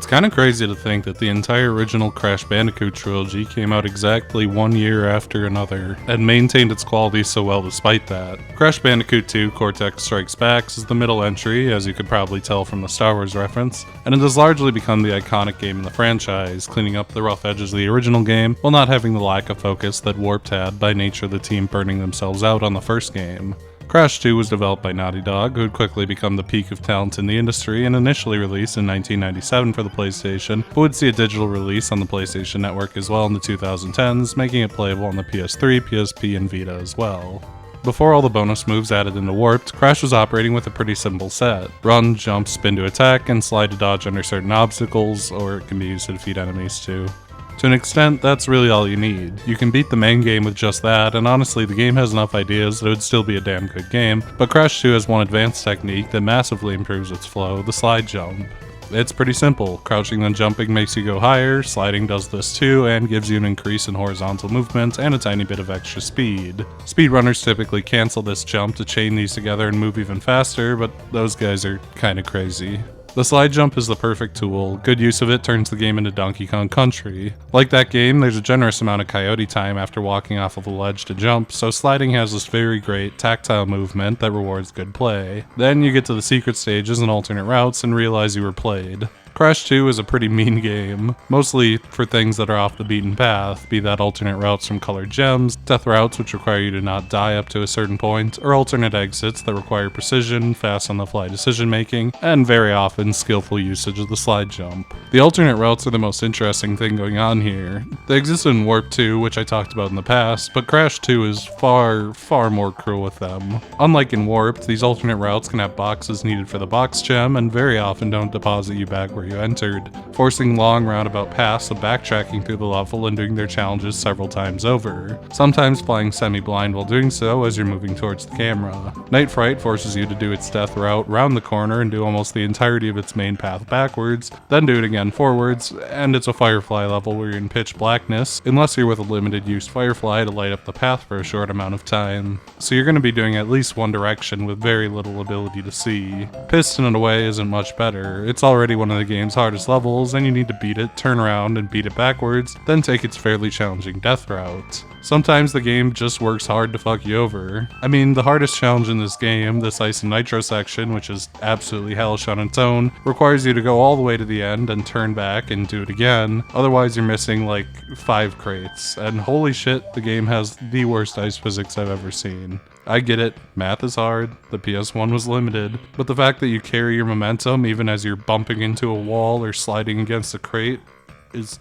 It's kinda crazy to think that the entire original Crash Bandicoot trilogy came out exactly 1 year after another, and maintained its quality so well despite that. Crash Bandicoot 2 Cortex Strikes Back is the middle entry, as you could probably tell from the Star Wars reference, and it has largely become the iconic game in the franchise, cleaning up the rough edges of the original game, while not having the lack of focus that Warped had by nature of the team burning themselves out on the first game. Crash 2 was developed by Naughty Dog, who had quickly become the peak of talent in the industry and initially released in 1997 for the PlayStation, but would see a digital release on the PlayStation Network as well in the 2010s, making it playable on the PS3, PSP, and Vita as well. Before all the bonus moves added into Warped, Crash was operating with a pretty simple set. Run, jump, spin to attack, and slide to dodge under certain obstacles, or it can be used to defeat enemies too. To an extent, that's really all you need. You can beat the main game with just that, and honestly the game has enough ideas that it would still be a damn good game, but Crash 2 has one advanced technique that massively improves its flow, the slide jump. It's pretty simple. Crouching then jumping makes you go higher, sliding does this too, and gives you an increase in horizontal movement and a tiny bit of extra speed. Speedrunners typically cancel this jump to chain these together and move even faster, but those guys are kinda crazy. The slide jump is the perfect tool. Good use of it turns the game into Donkey Kong Country. Like that game, there's a generous amount of coyote time after walking off of a ledge to jump, so sliding has this very great tactile movement that rewards good play. Then you get to the secret stages and alternate routes and realize you were played. Crash 2 is a pretty mean game, mostly for things that are off the beaten path, be that alternate routes from colored gems, death routes which require you to not die up to a certain point, or alternate exits that require precision, fast on the fly decision making, and very often skillful usage of the slide jump. The alternate routes are the most interesting thing going on here. They exist in Warp 2, which I talked about in the past, but Crash 2 is far more cruel with them. Unlike in Warp, these alternate routes can have boxes needed for the box gem, and very often don't deposit you back where you entered, forcing long roundabout paths of backtracking through the level and doing their challenges several times over, sometimes flying semi-blind while doing so as you're moving towards the camera. Night Fright forces you to do its death route round the corner and do almost the entirety of its main path backwards, then do it again forwards, and it's a Firefly level where you're in pitch blackness, unless you're with a limited use Firefly to light up the path for a short amount of time. So you're going to be doing at least one direction with very little ability to see. Piston in a way isn't much better. It's already one of the game's hardest levels, and you need to beat it, turn around and beat it backwards, then take its fairly challenging death route. Sometimes the game just works hard to fuck you over. I mean, the hardest challenge in this game, this Ice and Nitro section, which is absolutely hellish on its own, requires you to go all the way to the end and turn back and do it again, otherwise you're missing like 5 crates, and holy shit, the game has the worst ice physics I've ever seen. I get it, math is hard, the PS1 was limited, but the fact that you carry your momentum even as you're bumping into a wall or sliding against a crate is...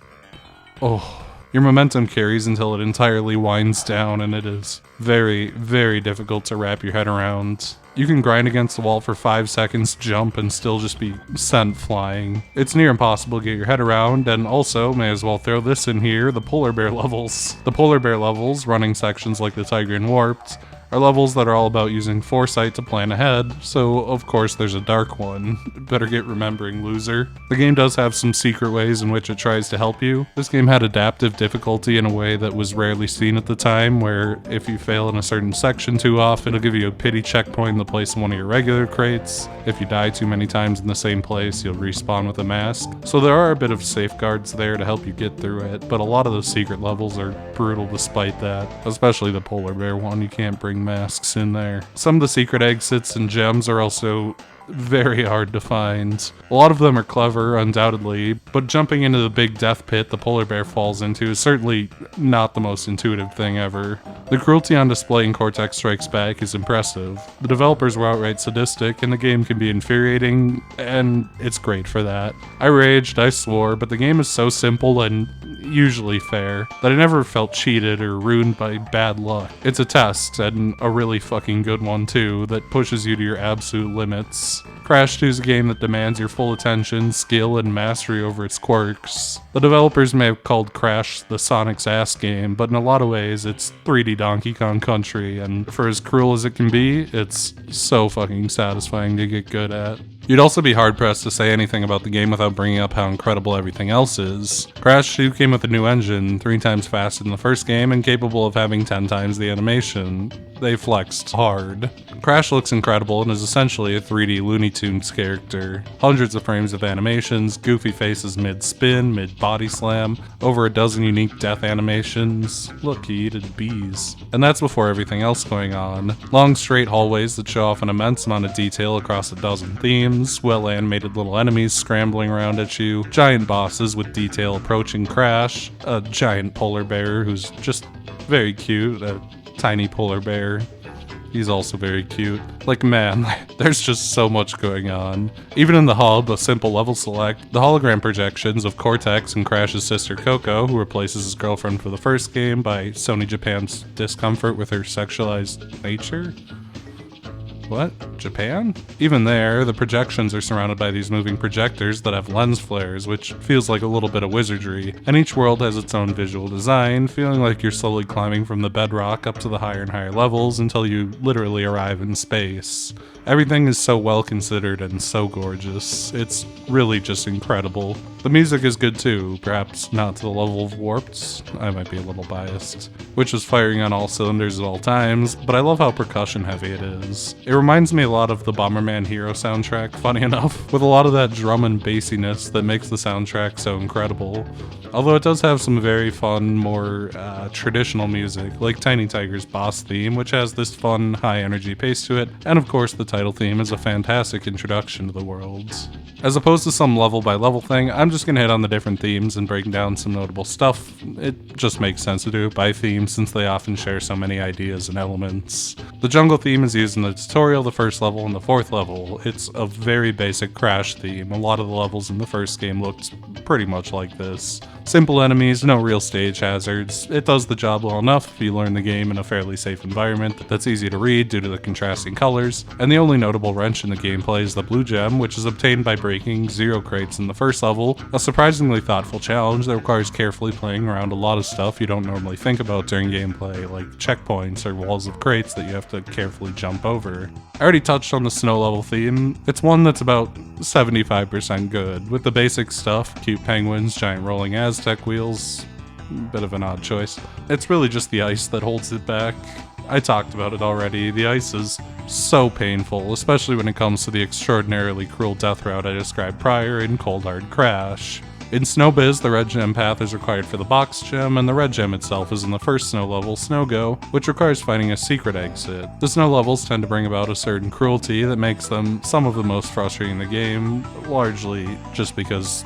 Your momentum carries until it entirely winds down, and it is very difficult to wrap your head around. You can grind against the wall for 5 seconds, jump, and still just be sent flying. It's near impossible to get your head around, and also, may as well throw this in here, the Polar Bear levels. The Polar Bear levels, running sections like the Tiger and Warped, are levels that are all about using foresight to plan ahead, so of course there's a dark one. Better get remembering, loser. The game does have some secret ways in which it tries to help you. This game had adaptive difficulty in a way that was rarely seen at the time, where if you fail in a certain section too often, it'll give you a pity checkpoint in the place of one of your regular crates. If you die too many times in the same place, you'll respawn with a mask. So there are a bit of safeguards there to help you get through it, but a lot of the secret levels are brutal despite that, especially the Polar Bear one. You can't bring masks in there. Some of the secret exits and gems are also very hard to find. A lot of them are clever, undoubtedly, but jumping into the big death pit the polar bear falls into is certainly not the most intuitive thing ever. The cruelty on display in Cortex Strikes Back is impressive. The developers were outright sadistic, and the game can be infuriating, and it's great for that. I raged, I swore, but the game is so simple and usually fair that I never felt cheated or ruined by bad luck. It's a test, and a really fucking good one too, that pushes you to your absolute limits. Crash 2 is a game that demands your full attention, skill, and mastery over its quirks. The developers may have called Crash the Sonic's ass game, but in a lot of ways it's 3D Donkey Kong Country, and for as cruel as it can be, it's so fucking satisfying to get good at. You'd also be hard-pressed to say anything about the game without bringing up how incredible everything else is. Crash 2 came with a new engine, 3 times faster than the first game and capable of having 10 times the animation. They flexed hard. Crash looks incredible and is essentially a 3D Looney Tunes character. Hundreds of frames of animations, goofy faces mid-spin, mid-body slam, over a dozen unique death animations. Look, he eated bees. And that's before everything else going on. Long straight hallways that show off an immense amount of detail across a dozen themes, well-animated little enemies scrambling around at you, giant bosses with detail approaching Crash, a giant polar bear who's just very cute, a tiny polar bear. He's also very cute. Like, man, there's just so much going on. Even in the hub, a simple level select, the hologram projections of Cortex and Crash's sister Coco, who replaces his girlfriend for the first game by Sony Japan's discomfort with her sexualized nature? What? Japan? Even there, the projections are surrounded by these moving projectors that have lens flares, which feels like a little bit of wizardry, and each world has its own visual design, feeling like you're slowly climbing from the bedrock up to the higher and higher levels until you literally arrive in space. Everything is so well considered and so gorgeous. It's really just incredible. The music is good too, perhaps not to the level of Warped's, I might be a little biased, which is firing on all cylinders at all times, but I love how percussion heavy it is. It reminds me a lot of the Bomberman Hero soundtrack, funny enough, with a lot of that drum and bassiness that makes the soundtrack so incredible. Although it does have some very fun, more traditional music, like Tiny Tiger's boss theme, which has this fun, high-energy pace to it, and of course the title theme is a fantastic introduction to the worlds. As opposed to some level-by-level thing, I'm just gonna hit on the different themes and break down some notable stuff. It just makes sense to do it by theme since they often share so many ideas and elements. The jungle theme is used in the tutorial, the first level, and the fourth level. It's a very basic Crash theme. A lot of the levels in the first game looked pretty much like this. Simple enemies, no real stage hazards. It does the job well enough if you learn the game in a fairly safe environment that's easy to read due to the contrasting colors, and the only notable wrench in the gameplay is the blue gem, which is obtained by breaking 0 crates in the first level, a surprisingly thoughtful challenge that requires carefully playing around a lot of stuff you don't normally think about during gameplay, like checkpoints or walls of crates that you have to carefully jump over. I already touched on the snow level theme. It's one that's about 75% good, with the basic stuff, cute penguins, giant rolling Aztec wheels, bit of an odd choice. It's really just the ice that holds it back. I talked about it already, the ice is so painful, especially when it comes to the extraordinarily cruel death route I described prior in Cold Hard Crash. In Snowbiz, the red gem path is required for the box gem, and the red gem itself is in the first snow level, Snow Go, which requires finding a secret exit. The snow levels tend to bring about a certain cruelty that makes them some of the most frustrating in the game, largely just because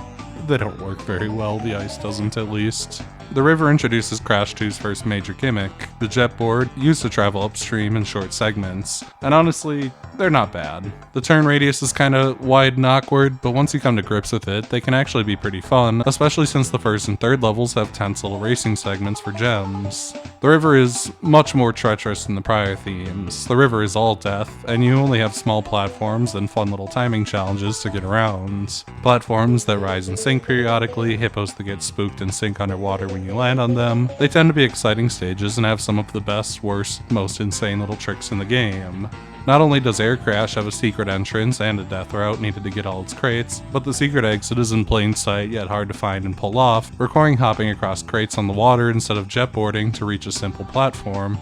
they don't work very well, the ice doesn't at least. The river introduces Crash 2's first major gimmick, the jetboard, used to travel upstream in short segments, and honestly, they're not bad. The turn radius is kinda wide and awkward, but once you come to grips with it, they can actually be pretty fun, especially since the first and third levels have tense little racing segments for gems. The river is much more treacherous than the prior themes. The river is all death, and you only have small platforms and fun little timing challenges to get around. Platforms that rise and sink periodically, hippos that get spooked and sink underwater when you land on them. They tend to be exciting stages and have some of the best, worst, most insane little tricks in the game. Not only does Air Crash have a secret entrance and a death route needed to get all its crates, but the secret exit is in plain sight yet hard to find and pull off, requiring hopping across crates on the water instead of jetboarding to reach a simple platform.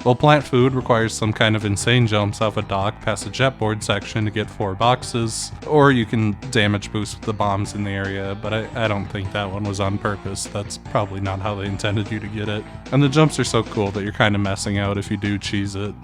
While Plant Food requires some kind of insane jumps off a dock past a jetboard section to get 4 boxes, or you can damage boost with the bombs in the area, but I don't think that one was on purpose. That's probably not how they intended you to get it. And the jumps are so cool that you're kinda messing out if you do cheese it.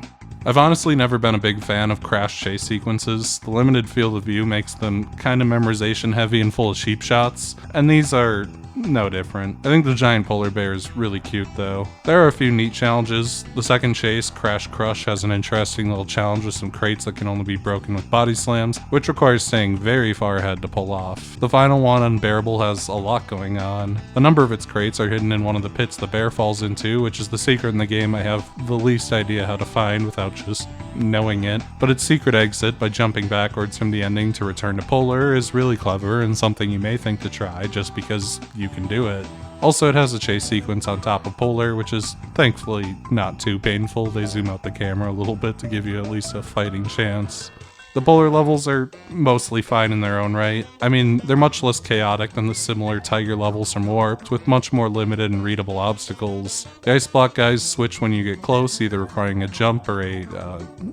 I've honestly never been a big fan of Crash chase sequences. The limited field of view makes them kinda memorization heavy and full of cheap shots, and these are no different. I think the giant polar bear is really cute though. There are a few neat challenges. The second chase, Crash Crush, has an interesting little challenge with some crates that can only be broken with body slams, which requires staying very far ahead to pull off. The final one, Unbearable, has a lot going on. A number of its crates are hidden in one of the pits the bear falls into, which is the secret in the game I have the least idea how to find without just knowing it. But its secret exit, by jumping backwards from the ending to return to Polar, is really clever and something you may think to try just because you can do it. Also, it has a chase sequence on top of Polar, which is thankfully not too painful. They zoom out the camera a little bit to give you at least a fighting chance. The polar levels are mostly fine in their own right. I mean, they're much less chaotic than the similar Tiger levels from Warped, with much more limited and readable obstacles. The ice block guys switch when you get close, either requiring a jump or a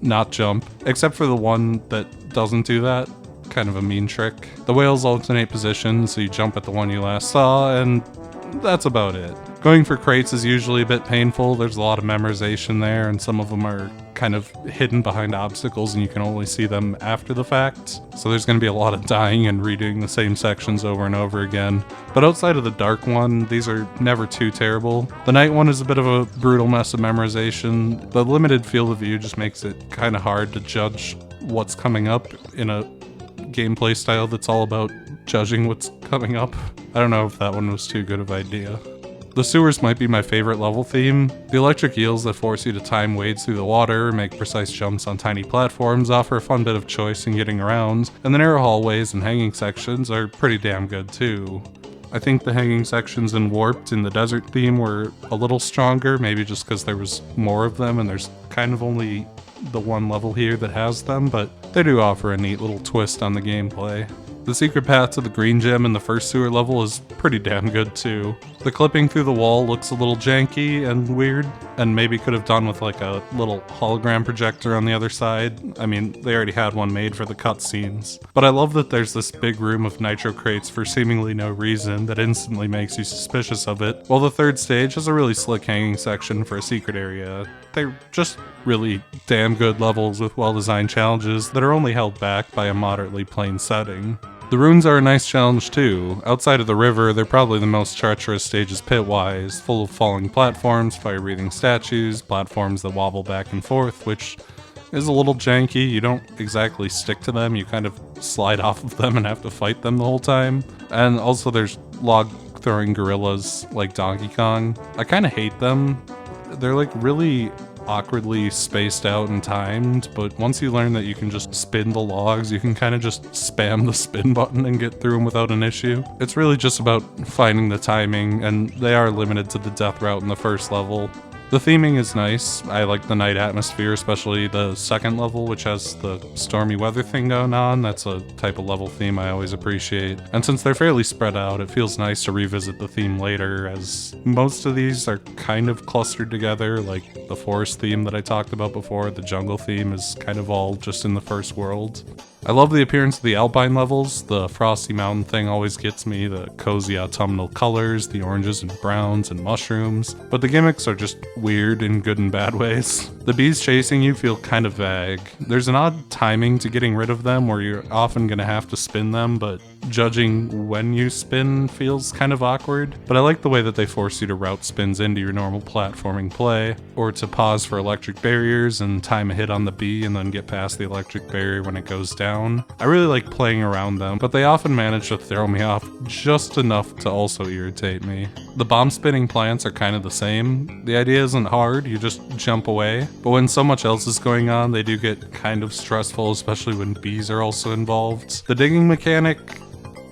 not jump, except for the one that doesn't do that. Kind of a mean trick. The whales alternate positions, so you jump at the one you last saw, and that's about it. Going for crates is usually a bit painful. There's a lot of memorization there, and some of them are kind of hidden behind obstacles and you can only see them after the fact. So there's going to be a lot of dying and redoing the same sections over and over again. But outside of the dark one, these are never too terrible. The night one is a bit of a brutal mess of memorization. The limited field of view just makes it kind of hard to judge what's coming up in a gameplay style that's all about judging what's coming up. I don't know if that one was too good of an idea. The sewers might be my favorite level theme. The electric eels that force you to time wades through the water, make precise jumps on tiny platforms, offer a fun bit of choice in getting around, and the narrow hallways and hanging sections are pretty damn good too. I think the hanging sections in Warped in the desert theme were a little stronger, maybe just because there was more of them and there's kind of only the one level here that has them, but they do offer a neat little twist on the gameplay. The secret path to the green gem in the first sewer level is pretty damn good too. The clipping through the wall looks a little janky and weird, and maybe could have done with like a little hologram projector on the other side. I mean, they already had one made for the cutscenes. But I love that there's this big room of nitro crates for seemingly no reason that instantly makes you suspicious of it, while the third stage has a really slick hanging section for a secret area. They're just really damn good levels with well-designed challenges that are only held back by a moderately plain setting. The runes are a nice challenge too. Outside of the river, they're probably the most treacherous stages pit-wise, full of falling platforms, fire-breathing statues, platforms that wobble back and forth, which is a little janky. You don't exactly stick to them, you kind of slide off of them and have to fight them the whole time. And also there's log-throwing gorillas like Donkey Kong. I kind of hate them. They're like really awkwardly spaced out and timed, but once you learn that you can just spin the logs, you can kind of just spam the spin button and get through them without an issue. It's really just about finding the timing, and they are limited to the death route in the first level. The theming is nice. I like the night atmosphere, especially the second level, which has the stormy weather thing going on. That's a type of level theme I always appreciate. And since they're fairly spread out, it feels nice to revisit the theme later, as most of these are kind of clustered together, like the forest theme that I talked about before. The jungle theme is kind of all just in the first world. I love the appearance of the alpine levels. The frosty mountain thing always gets me, the cozy autumnal colors, the oranges and browns and mushrooms, but the gimmicks are just weird in good and bad ways. The bees chasing you feel kind of vague. There's an odd timing to getting rid of them where you're often going to have to spin them, but judging when you spin feels kind of awkward. But I like the way that they force you to route spins into your normal platforming play, or to pause for electric barriers and time a hit on the bee and then get past the electric barrier when it goes down. I really like playing around them, but they often manage to throw me off just enough to also irritate me. The bomb spinning plants are kind of the same. The idea isn't hard, you just jump away, but when so much else is going on, they do get kind of stressful, especially when bees are also involved. The digging mechanic,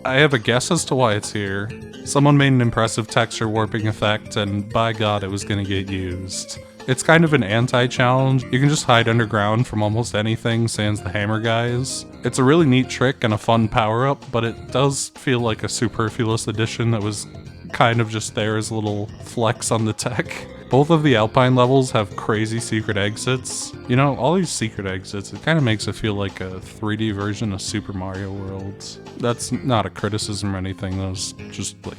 I have a guess as to why it's here. Someone made an impressive texture warping effect, and by God, it was gonna get used. It's kind of an anti-challenge. You can just hide underground from almost anything, sans the hammer guys. It's a really neat trick and a fun power-up, but it does feel like a superfluous addition that was kind of just there as a little flex on the tech. Both of the Alpine levels have crazy secret exits. You know, all these secret exits, it kind of makes it feel like a 3D version of Super Mario World. That's not a criticism or anything, that was just like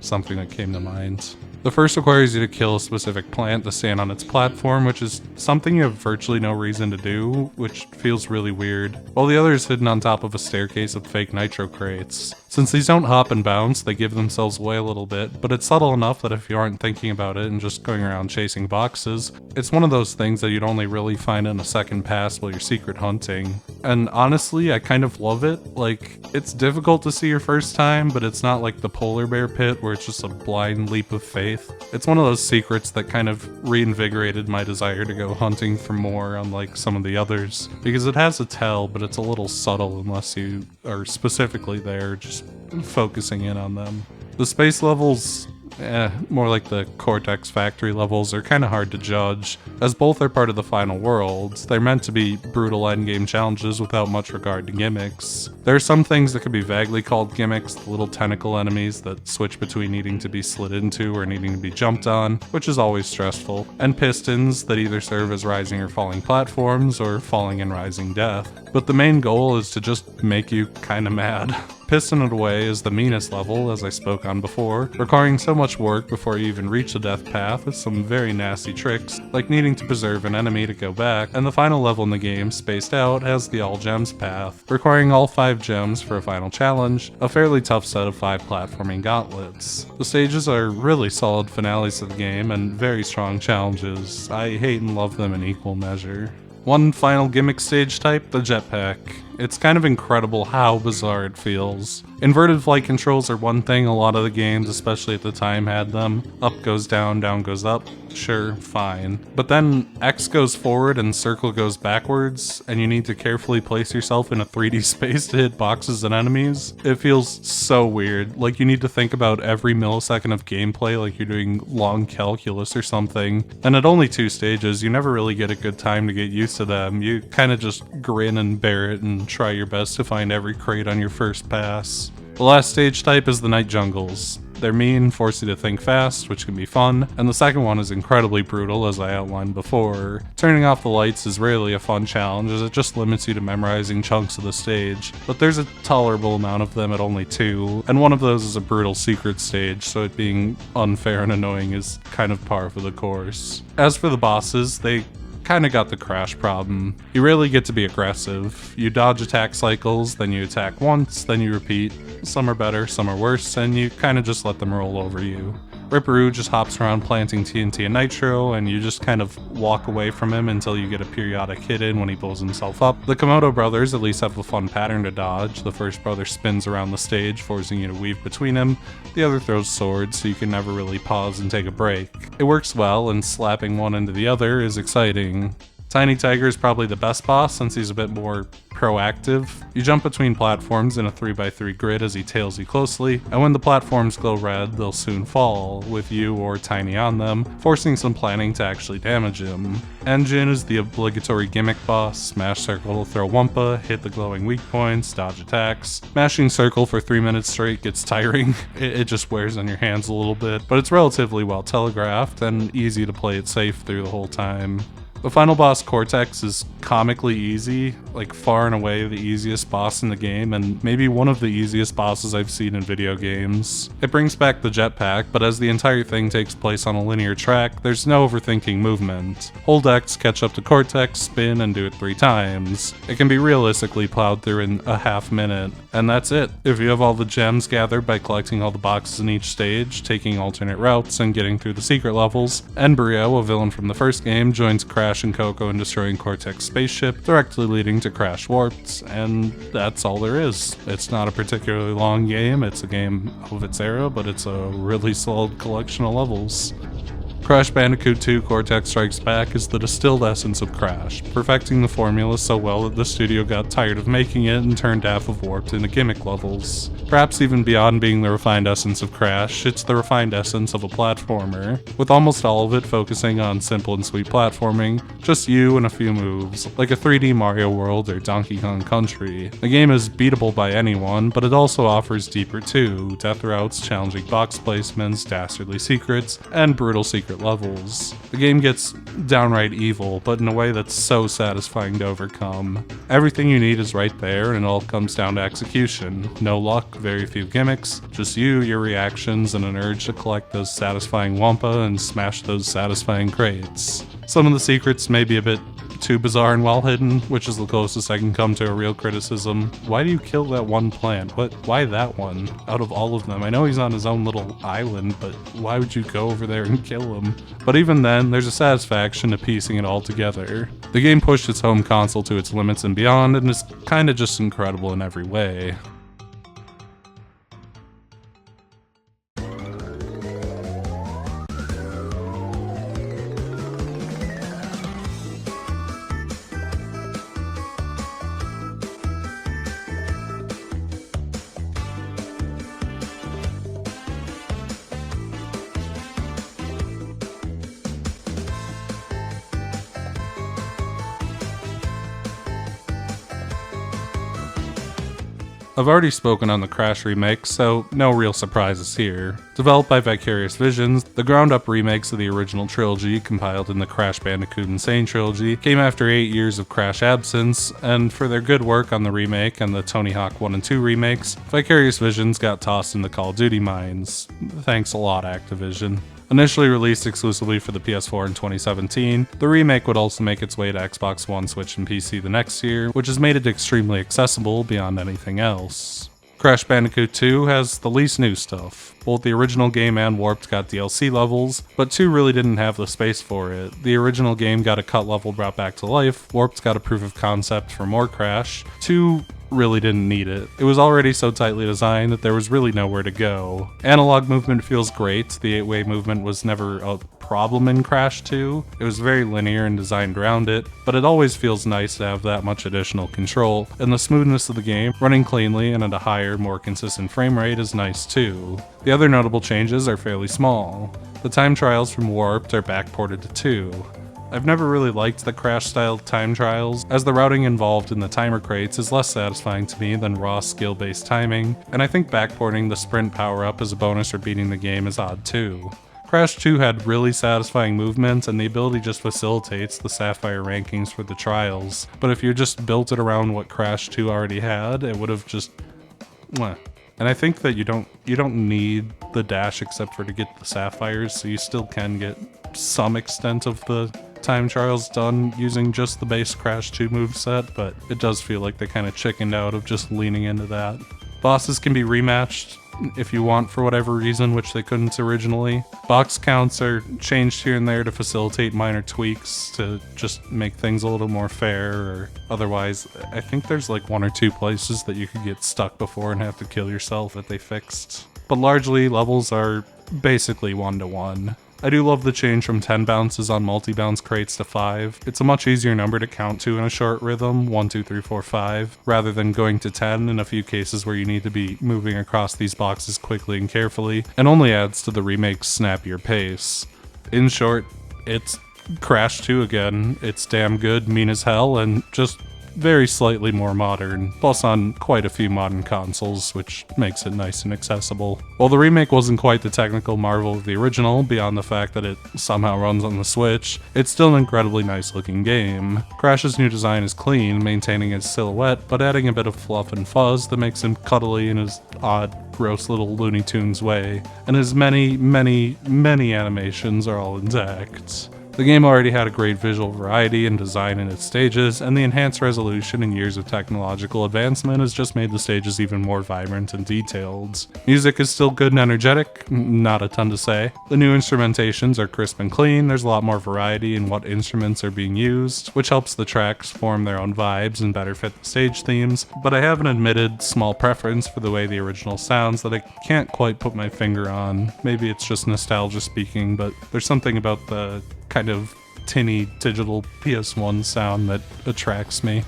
something that came to mind. The first requires you to kill a specific plant to stand on its platform, which is something you have virtually no reason to do, which feels really weird, while the other is hidden on top of a staircase of fake nitro crates. Since these don't hop and bounce, they give themselves away a little bit, but it's subtle enough that if you aren't thinking about it and just going around chasing boxes, it's one of those things that you'd only really find in a second pass while you're secret hunting. And honestly, I kind of love it. Like, it's difficult to see your first time, but it's not like the polar bear pit where it's just a blind leap of faith. It's one of those secrets that kind of reinvigorated my desire to go hunting for more, unlike some of the others, because it has a tell, but it's a little subtle unless you are specifically there just focusing in on them. The space levels more like the Cortex factory levels, are kinda hard to judge, as both are part of the final world. They're meant to be brutal endgame challenges without much regard to gimmicks. There are some things that could be vaguely called gimmicks, the little tentacle enemies that switch between needing to be slid into or needing to be jumped on, which is always stressful, and pistons that either serve as rising or falling platforms, or falling and rising death. But the main goal is to just make you kinda mad. Piston It Away is the meanest level, as I spoke on before, requiring so much work before you even reach the death path with some very nasty tricks, like needing to preserve an enemy to go back, and the final level in the game, Spaced Out, has the all gems path, requiring all 5 gems for a final challenge, a fairly tough set of 5 platforming gauntlets. The stages are really solid finales to the game and very strong challenges. I hate and love them in equal measure. One final gimmick stage type, the jetpack. It's kind of incredible how bizarre it feels. Inverted flight controls are one thing a lot of the games, especially at the time, had them. Up goes down, down goes up. Sure, fine. But then X goes forward and circle goes backwards, and you need to carefully place yourself in a 3D space to hit boxes and enemies. It feels so weird, like you need to think about every millisecond of gameplay like you're doing long calculus or something. And at only 2 stages, you never really get a good time to get used to them. You kinda just grin and bear it and try your best to find every crate on your first pass. The last stage type is the night jungles. They're mean, force you to think fast, which can be fun, and the second one is incredibly brutal, as I outlined before. Turning off the lights is rarely a fun challenge, as it just limits you to memorizing chunks of the stage, but there's a tolerable amount of them at only 2, and one of those is a brutal secret stage, so it being unfair and annoying is kind of par for the course. As for the bosses, they kinda got the crash problem. You rarely get to be aggressive. You dodge attack cycles, then you attack once, then you repeat. Some are better, some are worse, and you kinda just let them roll over you. Ripperoo just hops around planting TNT and Nitro, and you just kind of walk away from him until you get a periodic hit in when he blows himself up. The Komodo brothers at least have a fun pattern to dodge. The first brother spins around the stage, forcing you to weave between him. The other throws swords, so you can never really pause and take a break. It works well, and slapping one into the other is exciting. Tiny Tiger is probably the best boss since he's a bit more proactive. You jump between platforms in a 3x3 grid as he tails you closely, and when the platforms glow red, they'll soon fall, with you or Tiny on them, forcing some planning to actually damage him. Engine is the obligatory gimmick boss. Smash circle to throw Wumpa, hit the glowing weak points, dodge attacks. Mashing circle for 3 minutes straight gets tiring. It just wears on your hands a little bit, but it's relatively well telegraphed and easy to play it safe through the whole time. The final boss, Cortex, is comically easy, like far and away the easiest boss in the game, and maybe one of the easiest bosses I've seen in video games. It brings back the jetpack, but as the entire thing takes place on a linear track, there's no overthinking movement. Hold X, catch up to Cortex, spin, and do it 3 times. It can be realistically plowed through in a half minute, and that's it. If you have all the gems gathered by collecting all the boxes in each stage, taking alternate routes, and getting through the secret levels, Embryo, a villain from the first game, joins Crash and Coco in destroying Cortex spaceship, directly leading to Crash Warped, and that's all there is. It's not a particularly long game, it's a game of its era, but it's a really solid collection of levels. Crash Bandicoot 2 Cortex Strikes Back is the distilled essence of Crash, perfecting the formula so well that the studio got tired of making it and turned half of Warped into gimmick levels. Perhaps even beyond being the refined essence of Crash, it's the refined essence of a platformer, with almost all of it focusing on simple and sweet platforming, just you and a few moves, like a 3D Mario World or Donkey Kong Country. The game is beatable by anyone, but it also offers deeper too, death routes, challenging box placements, dastardly secrets, and brutal secret levels. The game gets downright evil, but in a way that's so satisfying to overcome. Everything you need is right there, and it all comes down to execution. No luck, very few gimmicks, just you, your reactions, and an urge to collect those satisfying Wumpa and smash those satisfying crates. Some of the secrets may be a bit too bizarre and well hidden, which is the closest I can come to a real criticism. Why do you kill that one plant? Why that one? Out of all of them. I know he's on his own little island, but why would you go over there and kill him? But even then, there's a satisfaction to piecing it all together. The game pushed its home console to its limits and beyond, and is kinda just incredible in every way. I've already spoken on the Crash remake, so no real surprises here. Developed by Vicarious Visions, the ground-up remakes of the original trilogy, compiled in the Crash Bandicoot and Sane Trilogy, came after 8 years of Crash absence, and for their good work on the remake and the Tony Hawk 1 and 2 remakes, Vicarious Visions got tossed in the Call of Duty mines. Thanks a lot, Activision. Initially released exclusively for the PS4 in 2017, the remake would also make its way to Xbox One, Switch, and PC the next year, which has made it extremely accessible beyond anything else. Crash Bandicoot 2 has the least new stuff. Both the original game and Warped got DLC levels, but 2 really didn't have the space for it. The original game got a cut level brought back to life, Warped got a proof of concept for more Crash, 2 really didn't need it. It was already so tightly designed that there was really nowhere to go. Analog movement feels great, the 8-way movement was never a problem in Crash 2. It was very linear and designed around it, but it always feels nice to have that much additional control, and the smoothness of the game, running cleanly and at a higher, more consistent frame rate is nice too. The other notable changes are fairly small. The time trials from Warped are backported to 2. I've never really liked the Crash-style time trials, as the routing involved in the timer crates is less satisfying to me than raw skill-based timing, and I think backporting the sprint power-up as a bonus for beating the game is odd too. Crash 2 had really satisfying movement, and the ability just facilitates the Sapphire rankings for the trials, but if you just built it around what Crash 2 already had, it would have just... Mwah. And I think that you don't need the dash except for to get the Sapphires, so you still can get some extent of the time trials done using just the base Crash 2 moveset, but it does feel like they kind of chickened out of just leaning into that. Bosses can be rematched if you want for whatever reason, which they couldn't originally. Box counts are changed here and there to facilitate minor tweaks to just make things a little more fair, or otherwise, I think there's like 1 or 2 places that you could get stuck before and have to kill yourself that they fixed. But largely, levels are basically 1-to-1. I do love the change from 10 bounces on multi-bounce crates to 5. It's a much easier number to count to in a short rhythm, 1, 2, 3, 4, 5, rather than going to 10 in a few cases where you need to be moving across these boxes quickly and carefully, and only adds to the remake's snappier pace. In short, it's Crash 2 again. It's damn good, mean as hell, and just very slightly more modern, plus on quite a few modern consoles, which makes it nice and accessible. While the remake wasn't quite the technical marvel of the original, beyond the fact that it somehow runs on the Switch, it's still an incredibly nice looking game. Crash's new design is clean, maintaining his silhouette, but adding a bit of fluff and fuzz that makes him cuddly in his odd, gross little Looney Tunes way, and his many animations are all intact. The game already had a great visual variety and design in its stages, and the enhanced resolution and years of technological advancement has just made the stages even more vibrant and detailed. Music is still good and energetic, not a ton to say. The new instrumentations are crisp and clean, there's a lot more variety in what instruments are being used, which helps the tracks form their own vibes and better fit the stage themes, but I have an admitted small preference for the way the original sounds that I can't quite put my finger on. Maybe it's just nostalgia speaking, but there's something about the kind of tinny digital PS1 sound that attracts me.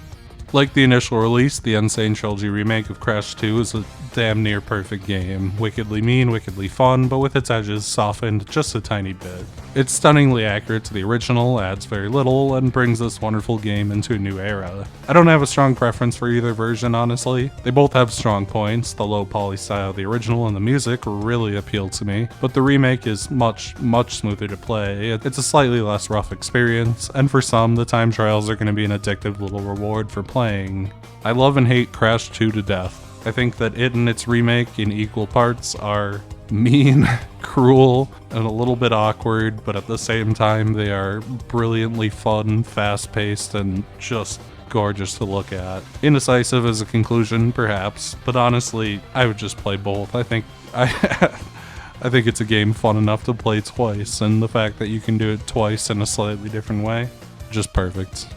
Like the initial release, the Sane Trilogy remake of Crash 2 is a damn near perfect game. Wickedly mean, wickedly fun, but with its edges softened just a tiny bit. It's stunningly accurate to the original, adds very little, and brings this wonderful game into a new era. I don't have a strong preference for either version, honestly. They both have strong points. The low poly style of the original and the music really appeal to me, but the remake is much smoother to play. It's a slightly less rough experience, and for some, the time trials are going to be an addictive little reward for playing. I love and hate Crash 2 to death. I think that it and its remake in equal parts are mean, cruel, and a little bit awkward, but at the same time they are brilliantly fun, fast-paced, and just gorgeous to look at. Indecisive as a conclusion, perhaps, but honestly, I would just play both. I think it's a game fun enough to play twice, and the fact that you can do it twice in a slightly different way, just perfect.